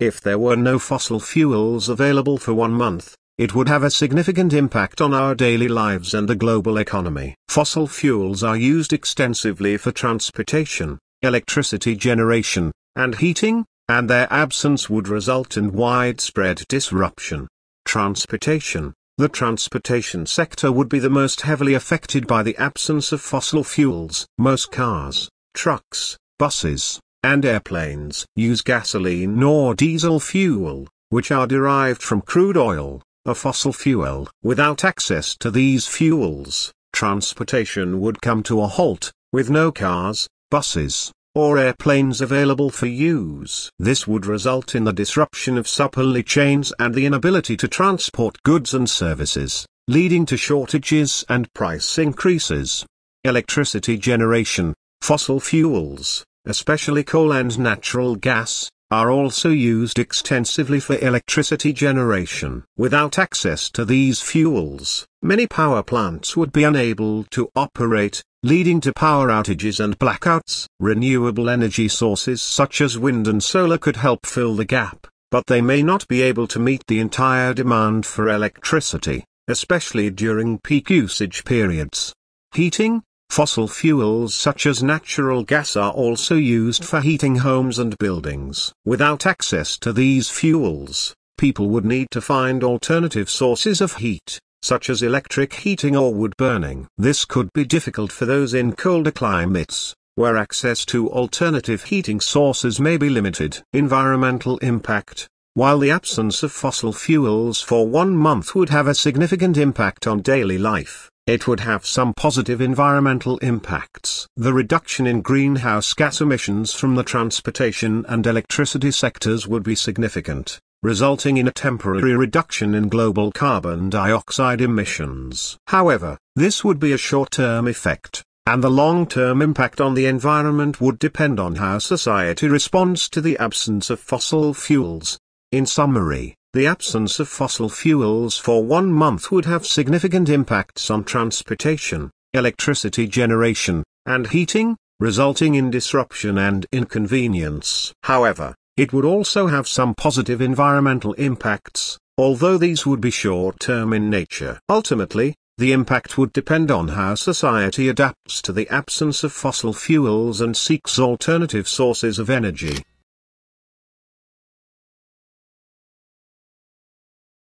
If there were no fossil fuels available for 1 month, it would have a significant impact on our daily lives and the global economy. Fossil fuels are used extensively for transportation, electricity generation, and heating, and their absence would result in widespread disruption. Transportation. The transportation sector would be the most heavily affected by the absence of fossil fuels. Most cars, trucks, buses, and airplanes use gasoline or diesel fuel, which are derived from crude oil, a fossil fuel. Without access to these fuels, transportation would come to a halt, with no cars, buses, or airplanes available for use. This would result in the disruption of supply chains and the inability to transport goods and services, leading to shortages and price increases. Electricity generation. Fossil fuels, especially coal and natural gas, are also used extensively for electricity generation. Without access to these fuels, many power plants would be unable to operate, leading to power outages and blackouts. Renewable energy sources such as wind and solar could help fill the gap, but they may not be able to meet the entire demand for electricity, especially during peak usage periods. Heating. Fossil fuels such as natural gas are also used for heating homes and buildings. Without access to these fuels, people would need to find alternative sources of heat, such as electric heating or wood burning. This could be difficult for those in colder climates, where access to alternative heating sources may be limited. Environmental impact. While the absence of fossil fuels for 1 month would have a significant impact on daily life, it would have some positive environmental impacts. The reduction in greenhouse gas emissions from the transportation and electricity sectors would be significant, resulting in a temporary reduction in global carbon dioxide emissions. However, this would be a short-term effect, and the long-term impact on the environment would depend on how society responds to the absence of fossil fuels. In summary, the absence of fossil fuels for 1 month would have significant impacts on transportation, electricity generation, and heating, resulting in disruption and inconvenience. However, it would also have some positive environmental impacts, although these would be short-term in nature. Ultimately, the impact would depend on how society adapts to the absence of fossil fuels and seeks alternative sources of energy.